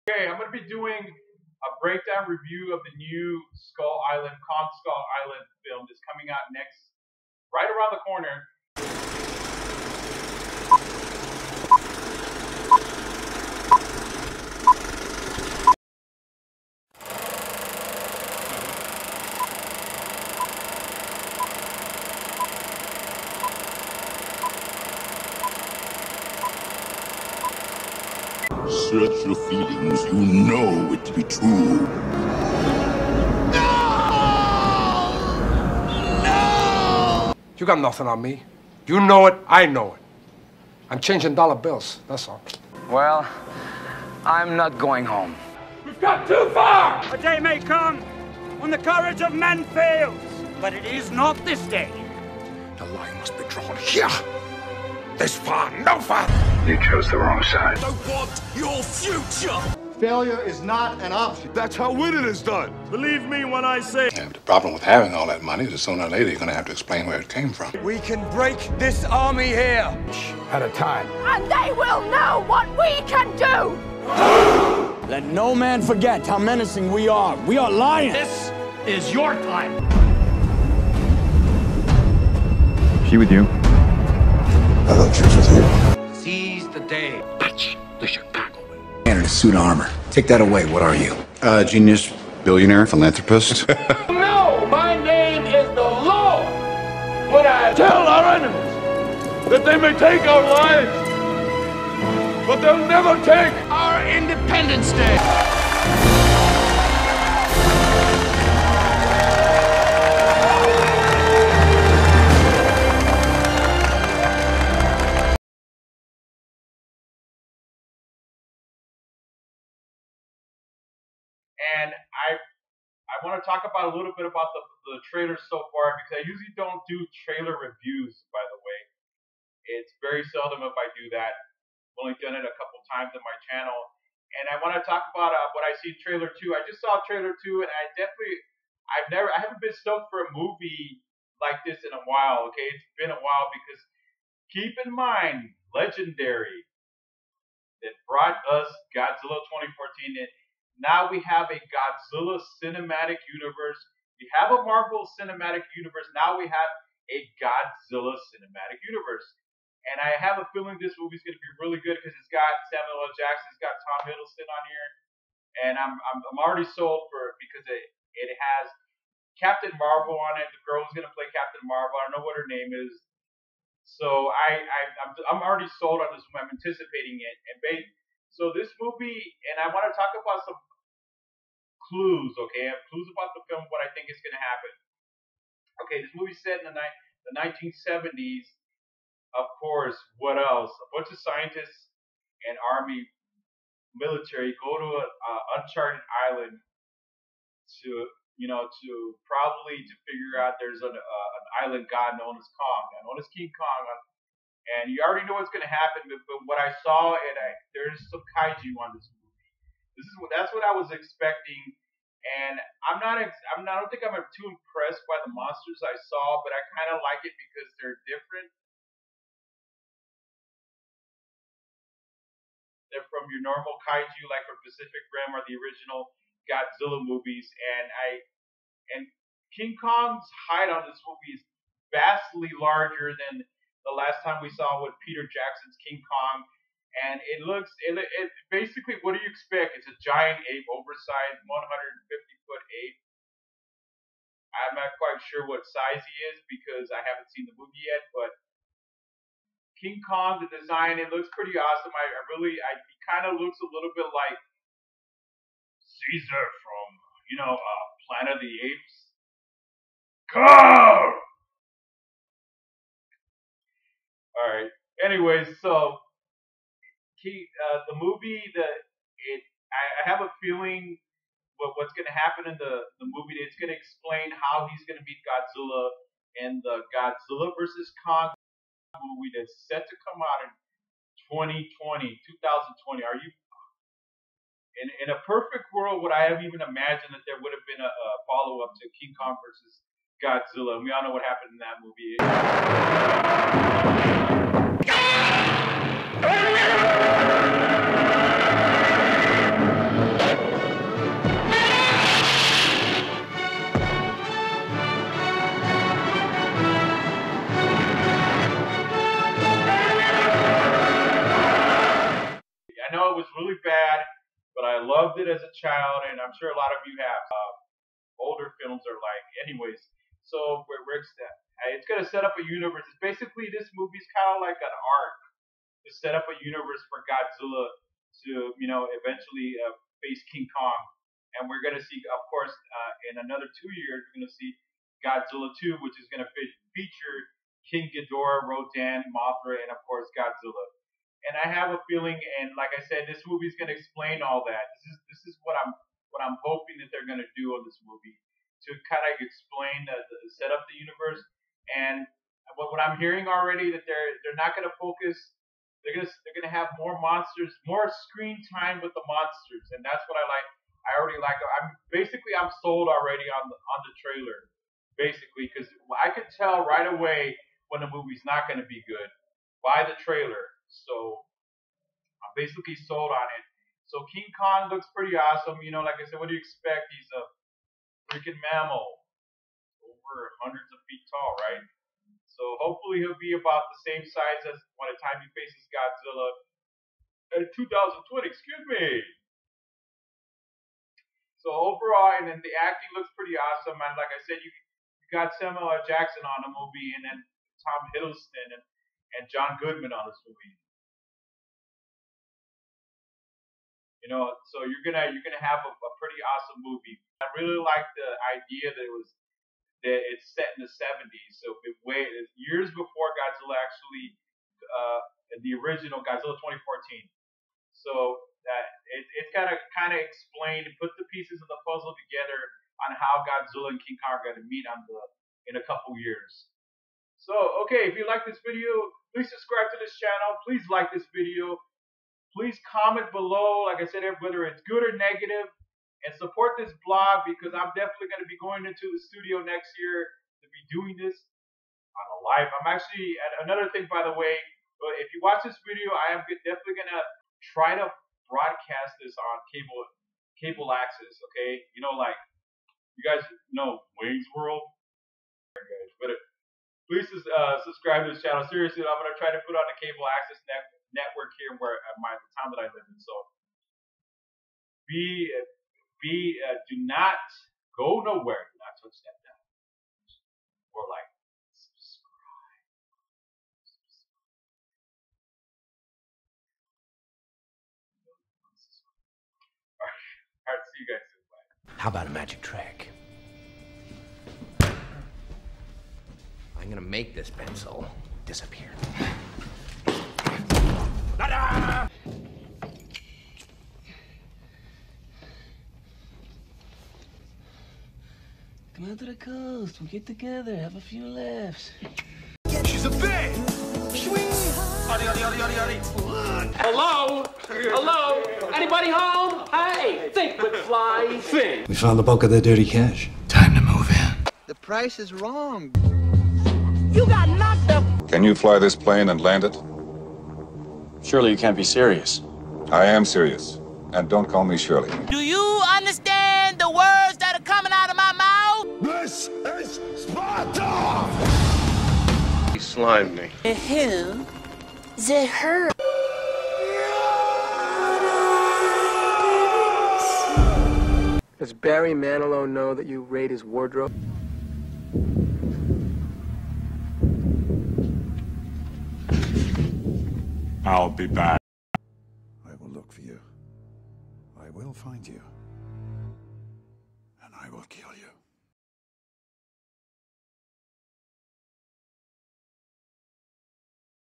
Okay, I'm going to be doing a breakdown review of the new Kong Skull Island film that's coming out next, right around the corner. Search your feelings, you know it to be true. No! No! You got nothing on me. You know it, I know it. I'm changing dollar bills, that's all. Well, I'm not going home. We've got too far! A day may come when the courage of men fails, but it is not this day. The line must be drawn here. This far, no farther. You chose the wrong side. I want your future! Failure is not an option. That's how winning is done. Believe me when I say. Yeah, the problem with having all that money is that sooner or later you're going to have to explain where it came from. We can break this army here. At a time. And they will know what we can do! Let no man forget how menacing we are. We are lions. This is your time. She with you? I thought she was with you. Seize the day. That's the Chicago way. Man in a suit of armor. Take that away. What are you? Genius, billionaire, philanthropist. No, my name is the Lord. When I tell our enemies that they may take our lives, but they'll never take our Independence Day. And I want to talk about a little bit about the trailer so far, because I usually don't do trailer reviews, by the way. It's very seldom if I do that. I've only done it a couple times on my channel. And I want to talk about what I see in trailer 2. I just saw trailer 2, and I haven't been stoked for a movie like this in a while, okay? It's been a while, because keep in mind, Legendary that brought us Godzilla 2014 in. Now we have a Godzilla cinematic universe. We have a Marvel cinematic universe. Now we have a Godzilla cinematic universe. And I have a feeling this movie is going to be really good, because it's got Samuel L. Jackson, it's got Tom Hiddleston on here. And I'm already sold for it, because it has Captain Marvel on it. The girl who's going to play Captain Marvel, I don't know what her name is. So I'm already sold on this movie. I'm anticipating it. So this movie, and I want to talk about some clues, okay? I have clues about the film, what I think is going to happen. Okay, this movie's set in the 1970s. Of course, what else? A bunch of scientists and army military go to an uncharted island to figure out there's an island god known as Kong, known as King Kong. And you already know what's going to happen, but what I saw, there's some kaiju on this movie. That's what I was expecting, and I don't think I'm too impressed by the monsters I saw, but I kind of like it because they're different. They're from your normal kaiju, like from Pacific Rim or the original Godzilla movies, and King Kong's height on this movie is vastly larger than the last time we saw with Peter Jackson's King Kong, and it basically, what do you expect? It's a giant ape, oversized 150-foot ape. I'm not quite sure what size he is because I haven't seen the movie yet, but King Kong, the design, it looks pretty awesome. He kind of looks a little bit like Caesar from, Planet of the Apes. Go! All right. Anyways, so the movie, I have a feeling what's going to happen in the movie. It's going to explain how he's going to beat Godzilla in the Godzilla versus Kong movie that's set to come out in 2020. Are you? In a perfect world, would I have even imagined that there would have been a follow-up to King Kong versus Godzilla? And we all know what happened in that movie. bad, but I loved it as a child, and I'm sure a lot of you have. Older films are like, anyways. So it's gonna set up a universe. It's basically, this movie's kind of like an arc to set up a universe for Godzilla to, eventually face King Kong. And we're gonna see, of course, in another 2 years, we're gonna see Godzilla 2, which is gonna feature King Ghidorah, Rodan, Mothra, and of course Godzilla. And I have a feeling, and like I said, this movie's gonna explain all that. This is what I'm hoping that they're gonna do on this movie, to kind of explain set up the universe. And what I'm hearing already, that they're not gonna focus. They're gonna have more monsters, more screen time with the monsters, and that's what I like. I already like. I'm sold already on the trailer, basically, because I could tell right away when the movie's not gonna be good by the trailer. So I'm basically sold on it. So King Kong looks pretty awesome. Like I said, what do you expect? He's a freaking mammal, over hundreds of feet tall, right? So hopefully he'll be about the same size as by the time he faces Godzilla in 2020. Excuse me. So overall, and then the acting looks pretty awesome. And like I said, you got Samuel L. Jackson on the movie, and then Tom Hiddleston and John Goodman on this movie. So you're gonna have a pretty awesome movie. I really like the idea that it's set in the 70s, so it's years before Godzilla actually, the original Godzilla 2014. So it's kind of explained, put the pieces of the puzzle together on how Godzilla and King Kong are going to meet in a couple years. So okay, if you like this video, please subscribe to this channel. Please like this video. Please comment below, like I said, whether it's good or negative. And support this blog, because I'm definitely going to be going into the studio next year to be doing this on a live. I'm actually, another thing, by the way, if you watch this video, I am definitely going to try to broadcast this on cable access, okay? Like, you guys know Wayne's World? But please subscribe to this channel. Seriously, I'm going to try to put on the cable access network here where the town that I live in. So do not go nowhere. Do not touch that down. Or like, subscribe. All right, see you guys soon. Bye. How about a magic trick? I'm gonna make this pencil disappear. Ta-da! Come out to the coast. We'll get together. Have a few laughs. She's a bitch! Hello? Hello? Anybody home? Hey, think McFly, think. We found the bulk of the dirty cash. Time to move in. The price is wrong. You got knocked up. Can you fly this plane and land it? Surely you can't be serious. I am serious. And don't call me Shirley. Do you understand the words that are coming out of my mouth? This is Sparta! He slimed me. Who? The her. Does Barry Manilow know that you raid his wardrobe? I'll be back. I will look for you. I will find you. And I will kill you.